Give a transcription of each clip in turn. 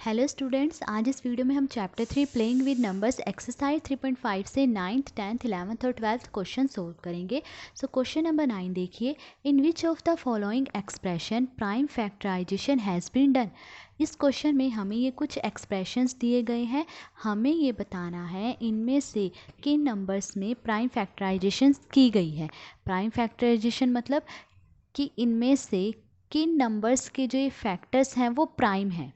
Hello students, आज इस video में हम chapter 3 playing with numbers exercise 3.5 से 9th 10th 11th और 12th क्वेश्चन सोल्व करेंगे। सो क्वेश्चन नंबर 9 देखिए, in which of the following expression prime factorization has been done. इस question में हमें ये कुछ एक्सप्रेशंस दिए गए हैं, हमें ये बताना है इनमें से किन नंबर्स में प्राइम फैक्टराइजेशन की गई है। प्राइम फैक्टराइजेशन मतलब कि इनमें से किन नंबर्स के जो ये फैक्टर्स हैं वो प्राइम हैं।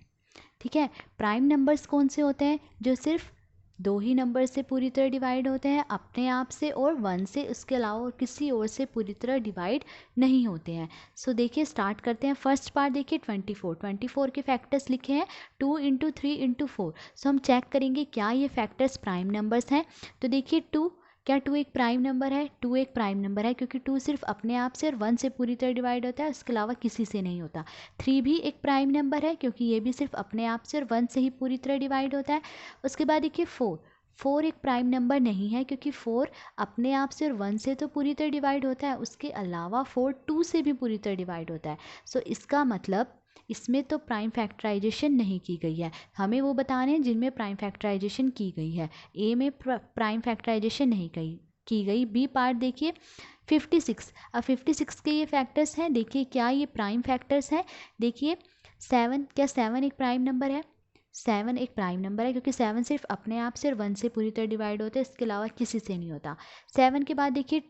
ठीक है, प्राइम नंबर्स कौन से होते हैं? जो सिर्फ दो ही नंबर से पूरी तरह डिवाइड होते हैं, अपने आप से और 1 से, उसके अलावा और किसी और से पूरी तरह डिवाइड नहीं होते हैं। सो देखिए, स्टार्ट करते हैं। फर्स्ट पार्ट देखिए 24 के फैक्टर्स लिखे हैं 2 × 3 × 4। सो हम चेक करेंगे क्या ये फैक्टर्स प्राइम नंबर्स हैं। तो देखिए 2, क्या 2 एक प्राइम नंबर है? 2 एक प्राइम नंबर है क्योंकि 2 सिर्फ अपने आप से और 1 से पूरी तरह डिवाइड होता है, उसके अलावा किसी से नहीं होता। 3 भी एक प्राइम नंबर है क्योंकि ये भी सिर्फ अपने आप से और 1 से ही पूरी तरह डिवाइड होता है। उसके बाद देखिए 4 एक प्राइम नंबर नहीं है क्योंकि 4 अपने आप से और 1 से तो पूरी तरह डिवाइड होता है, उसके अलावा 4 2 से भी पूरी तरह डिवाइड होता है। सो इसका मतलब इसमें तो प्राइम फैक्टराइजेशन नहीं की गई है। हमें वो बताने हैं जिनमें प्राइम फैक्टराइजेशन की गई है। ए में प्राइम फैक्टराइजेशन नहीं की गई। बी पार्ट देखिए 56। अब 56 के ये फैक्टर्स हैं, देखिए क्या ये प्राइम फैक्टर्स हैं। देखिए 7, क्या 7 एक प्राइम नंबर है? 7 एक प्राइम नंबर है क्योंकि 7 सिर्फ अपने आप से और 1 से पूरी तरह डिवाइड होता है, इसके अलावा किसी से नहीं होता। 7 के बाद देखिए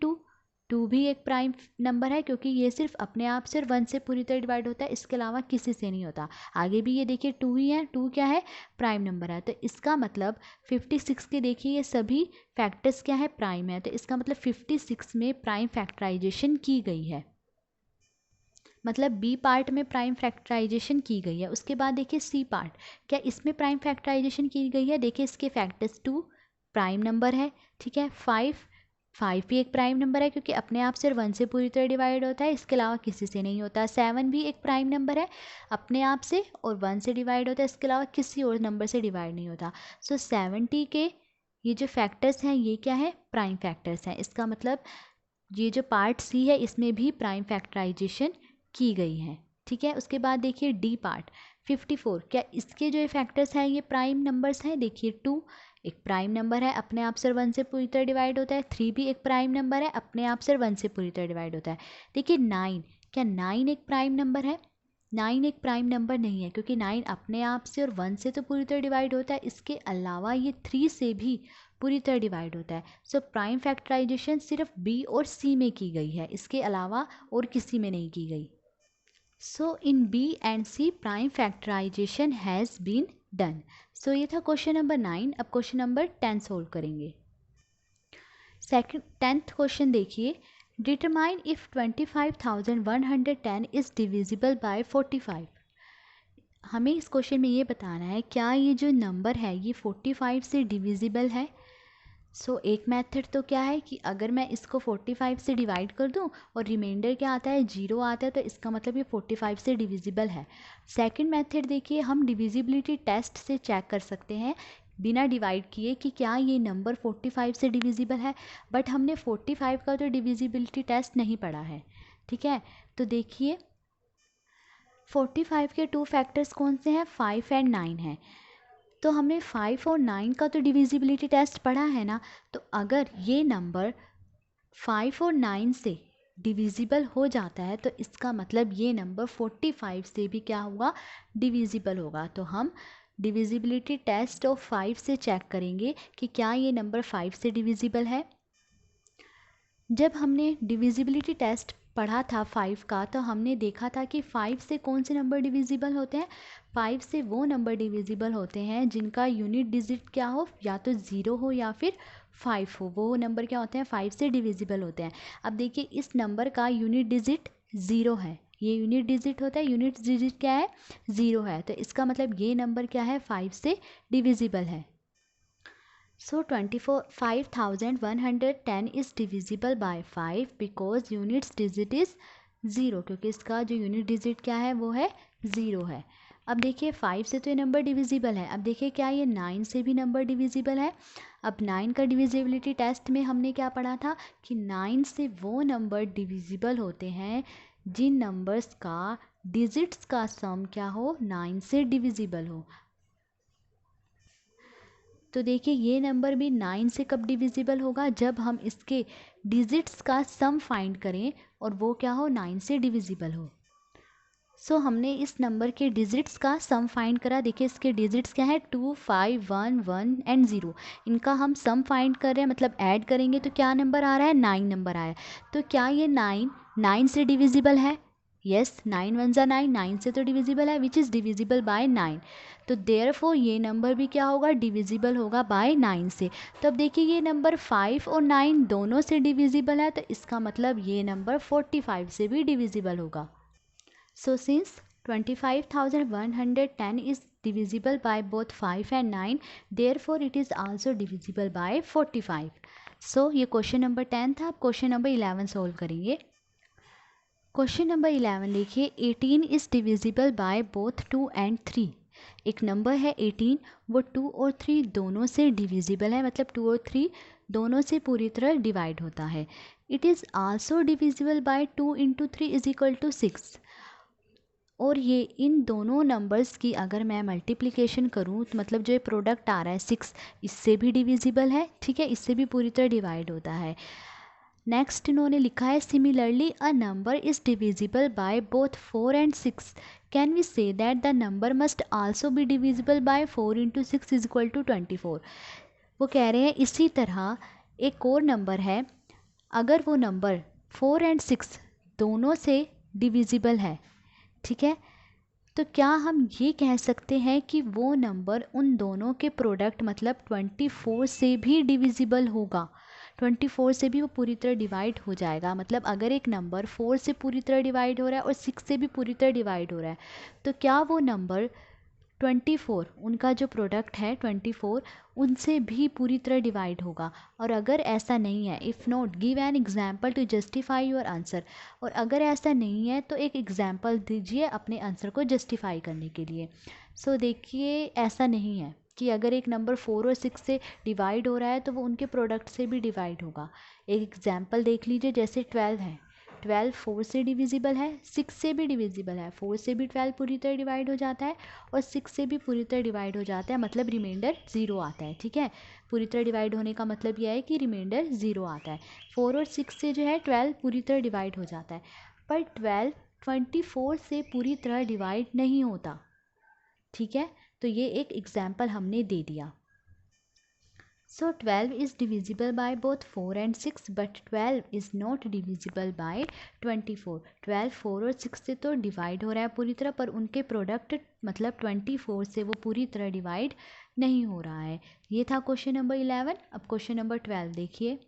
2 भी एक प्राइम नंबर है क्योंकि ये सिर्फ अपने आप से और 1 से पूरी तरह डिवाइड होता है, इसके अलावा किसी से नहीं होता। आगे भी ये देखिए 2 ही है, 2 क्या है? प्राइम नंबर है। तो इसका मतलब 56 के देखिए ये सभी फैक्टर्स क्या है? प्राइम है। तो इसका मतलब 56 में प्राइम फैक्टराइजेशन की गई है, मतलब बी पार्ट में प्राइम फैक्टराइजेशन की गई है। उसके बाद देखिए सी पार्ट, क्या इसमें प्राइम फैक्टराइजेशन की गई है? देखिए इसके फैक्टर्स 2 प्राइम नंबर है, ठीक है। 5 भी एक प्राइम नंबर है क्योंकि अपने आप से 1 से पूरी तरह डिवाइड होता है, इसके अलावा किसी से नहीं होता। 7 भी एक प्राइम नंबर है, अपने आप से और 1 से डिवाइड होता है, इसके अलावा किसी और नंबर से डिवाइड नहीं होता। सो 70 के ये जो फैक्टर्स हैं ये क्या है? प्राइम फैक्टर्स हैं। इसका मतलब ये जो पार्ट सी है इसमें भी प्राइम फैक्टराइजेशन की गई है, ठीक है। उसके बाद देखिए डी पार्ट 54, क्या इसके जो फैक्टर्स हैं ये प्राइम नंबर्स हैं? देखिए 2 एक प्राइम नंबर है, अपने आप से 1 से पूरी तरह डिवाइड होता है। 3 भी एक प्राइम नंबर है, अपने आप से 1 से पूरी तरह डिवाइड होता है। देखिए 9, क्या 9 एक प्राइम नंबर है? 9 एक प्राइम नंबर नहीं है क्योंकि 9 अपने आप से और 1 से तो पूरी तरह डिवाइड होता है, इसके अलावा ये 3 से भी पूरी तरह डिवाइड होता है। सो प्राइम फैक्टराइजेशन सिर्फ बी और सी में की गई है, इसके अलावा और किसी में नहीं की गई। So in B and C prime factorization has been done. So ये था क्वेश्चन नंबर 9। अब क्वेश्चन नंबर 10 सोल्व करेंगे। 10th क्वेश्चन देखिए, determine if 25,110 is divisible by 45। हमें इस क्वेश्चन में ये बताना है क्या ये जो नंबर है ये 45 से डिविजिबल है। एक मेथड तो क्या है कि अगर मैं इसको 45 से डिवाइड कर दूं और रिमाइंडर क्या आता है? 0 आता है, तो इसका मतलब ये 45 से डिविजिबल है। सेकंड मेथड देखिए, हम डिविजिबिलिटी टेस्ट से चेक कर सकते हैं बिना डिवाइड किए कि क्या ये नंबर 45 से डिविजिबल है, बट हमने 45 का तो डिविजिबिलिटी टेस्ट नहीं पढ़ा है, ठीक है। तो देखिए 45 के 2 फैक्टर्स कौन से हैं? 5 और 9 हैं। तो हमने 5 और 9 का तो डिविजिबिलिटी टेस्ट पढ़ा है ना, तो अगर ये नंबर 5 और 9 से डिविजिबल हो जाता है तो इसका मतलब ये नंबर 45 से भी क्या होगा? डिविजिबल होगा। तो हम डिविजिबिलिटी टेस्ट ऑफ 5 से चेक करेंगे कि क्या ये नंबर 5 से डिविजिबल है। जब हमने डिविजिबिलिटी टेस्ट पढ़ा था 5 का, तो हमने देखा था कि 5 से कौन से नंबर डिविजिबल होते हैं? 5 से वो नंबर डिविजिबल होते हैं जिनका यूनिट डिजिट क्या हो, या तो 0 हो या फिर 5 हो। वो नंबर क्या होते हैं? 5 से डिविजिबल होते हैं। अब देखिए इस नंबर का यूनिट डिजिट 0 है, ये यूनिट डिजिट होता है, यूनिट डिजिट क्या है? 0 है। तो इसका मतलब ये नंबर क्या है? 5 से डिविजिबल है। So 25,110 is divisible by 5 because units digit is 0, क्योंकि इसका जो यूनिट डिजिट क्या है वो है 0 है। अब देखिए 5 से तो ये नंबर डिविजिबल है। अब देखिए क्या ये 9 से भी नंबर डिविजिबल है? अब 9 का डिविजिबिलिटी टेस्ट में हमने क्या पढ़ा था कि 9 से वो नंबर डिविजिबल होते हैं जिन नंबर्स का डिजिट्स का सम क्या हो? 9 से डिविजिबल हो। तो देखिए ये नंबर भी 9 से कब डिविजिबल होगा, जब हम इसके डिजिट्स का सम फाइंड करें और वो क्या हो, 9 से डिविजिबल हो। सो हमने इस नंबर के डिजिट्स का सम फाइंड करा। देखिए इसके डिजिट्स क्या है, 2, 5, 1, 1 एंड 0। इनका हम सम फाइंड कर रहे हैं, मतलब ऐड करेंगे तो क्या नंबर आ रहा है, 9 नंबर आया। तो क्या ये 9 से डिविजिबल है? यस, 9 1 जा 9, 9 से तो डिविजिबल है, विच इज़ डिविजिबल बाय 9। तो देयरफॉर ये नंबर भी क्या होगा, डिविजिबल होगा बाय 9 से। तो अब देखिए ये नंबर 5 और 9 दोनों से डिविजिबल है, तो इसका मतलब ये नंबर 45 से भी डिविजिबल होगा। So since 25,110 is divisible by both 5 and 9, therefore it is also divisible by 45. So ये क्वेश्चन नंबर 10 था। अब क्वेश्चन नंबर 11 सोल्व करेंगे। क्वेश्चन नंबर 11 देखिए, 18 is divisible by both 2 and 3। एक नंबर है 18, वो 2 और 3 दोनों से डिविजिबल है, मतलब 2 और 3 दोनों से पूरी तरह डिवाइड होता है। It is also divisible by 2 into 3 is equal to 6। और ये इन दोनों नंबर्स की अगर मैं मल्टीप्लिकेशन करूँ तो मतलब जो ये प्रोडक्ट आ रहा है 6, इससे भी डिविजिबल है, ठीक है, इससे भी पूरी तरह डिवाइड होता है। नेक्स्ट इन्होंने लिखा है, similarly a number is divisible by both 4 and 6, can we say that the number must also be divisible by 4 into 6 is equal to 24। वो कह रहे हैं इसी तरह एक और नंबर है, अगर वो नंबर 4 and 6 दोनों से डिविजिबल है, ठीक है, तो क्या हम ये कह सकते हैं कि वो नंबर उन दोनों के प्रोडक्ट मतलब 24 से भी डिविजिबल होगा, 24 से भी वो पूरी तरह डिवाइड हो जाएगा। मतलब अगर एक नंबर 4 से पूरी तरह डिवाइड हो रहा है और 6 से भी पूरी तरह डिवाइड हो रहा है, तो क्या वो नंबर 24 उनका जो प्रोडक्ट है 24 उनसे भी पूरी तरह डिवाइड होगा। और अगर ऐसा नहीं है, if not give an example to justify your answer. और अगर ऐसा नहीं है तो एक एग्जाम्पल दीजिए अपने आंसर को जस्टिफाई करने के लिए। सो देखिए ऐसा नहीं है कि अगर एक नंबर 4 और 6 से डिवाइड हो रहा है तो वो उनके प्रोडक्ट से भी डिवाइड होगा। एक एग्जाम्पल देख लीजिए, जैसे 12 है, 12 4 से डिविजिबल है, 6 से भी डिविजिबल है, 4 से भी 12 पूरी तरह डिवाइड हो जाता है और 6 से भी पूरी तरह डिवाइड हो जाता है, मतलब रिमाइंडर 0 आता है, ठीक है। पूरी तरह डिवाइड होने का मतलब यह है कि रिमाइंडर 0 आता है। 4 और 6 से जो है 12 पूरी तरह डिवाइड हो जाता है, पर 12 24 से पूरी तरह डिवाइड नहीं होता, ठीक है। तो ये एक एग्जाम्पल हमने दे दिया। So 12 is divisible by both 4 and 6, but 12 is not divisible by 24। 12 4 और 6 से तो डिवाइड हो रहा है पूरी तरह, पर उनके प्रोडक्ट मतलब 24 से वो पूरी तरह डिवाइड नहीं हो रहा है। ये था क्वेश्चन नंबर 11। अब क्वेश्चन नंबर 12 देखिए।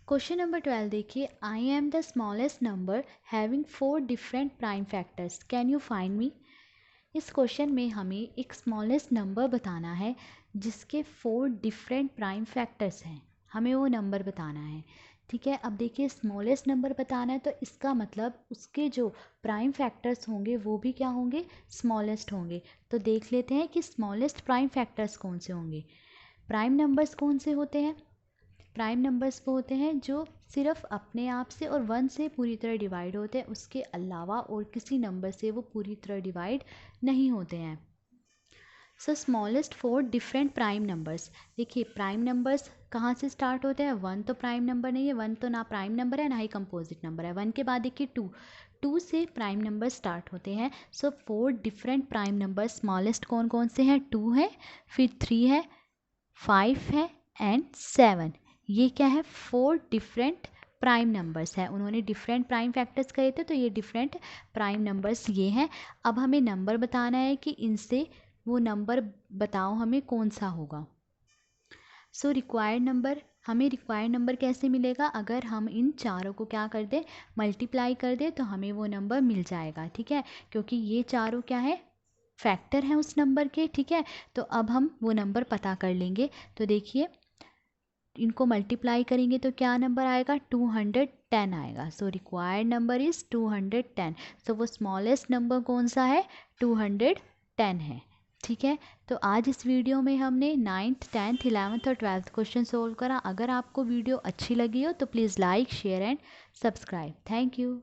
क्वेश्चन नंबर 12 देखिए, I am the smallest number having 4 different prime factors, can you find me. इस क्वेश्चन में हमें एक स्मॉलेस्ट नंबर बताना है जिसके 4 डिफरेंट प्राइम फैक्टर्स हैं, हमें वो नंबर बताना है, ठीक है। अब देखिए स्मॉलेस्ट नंबर बताना है तो इसका मतलब उसके जो प्राइम फैक्टर्स होंगे वो भी क्या होंगे, स्मॉलेस्ट होंगे। तो देख लेते हैं कि स्मॉलेस्ट प्राइम फैक्टर्स कौन से होंगे। प्राइम नंबर्स कौन से होते हैं, प्राइम नंबर्स वो होते हैं जो सिर्फ अपने आप से और 1 से पूरी तरह डिवाइड होते हैं, उसके अलावा और किसी नंबर से वो पूरी तरह डिवाइड नहीं होते हैं। सो स्मॉलेस्ट 4 डिफरेंट प्राइम नंबर्स। देखिए प्राइम नंबर्स कहाँ से स्टार्ट होते हैं, 1 तो प्राइम नंबर नहीं है, 1 तो ना प्राइम नंबर है ना ही कंपोजिट नंबर है। 1 के बाद देखिए 2 से प्राइम नंबर स्टार्ट होते हैं। सो 4 डिफरेंट प्राइम नंबर स्मॉलेस्ट कौन कौन से हैं, 2 है, फिर 3 है, 5 है एंड 7। ये क्या है, 4 डिफरेंट प्राइम नंबर्स हैं। उन्होंने डिफरेंट प्राइम फैक्टर्स कहे थे तो ये डिफरेंट प्राइम नंबर्स ये हैं। अब हमें नंबर बताना है कि इनसे वो नंबर बताओ हमें कौन सा होगा। सो रिक्वायर्ड नंबर, हमें रिक्वायर्ड नंबर कैसे मिलेगा, अगर हम इन चारों को क्या कर दें, मल्टीप्लाई कर दें तो हमें वो नंबर मिल जाएगा, ठीक है। क्योंकि ये चारों क्या है, फैक्टर हैं उस नंबर के, ठीक है। तो अब हम वो नंबर पता कर लेंगे। तो देखिए इनको मल्टीप्लाई करेंगे तो क्या नंबर आएगा, 210 आएगा। So required number is 210। सो वो स्मॉलेस्ट नंबर कौन सा है, 210 है, ठीक है। तो आज इस वीडियो में हमने 9th 10th 11th और 12th क्वेश्चन सोल्व करा। अगर आपको वीडियो अच्छी लगी हो तो please like share and subscribe. Thank you.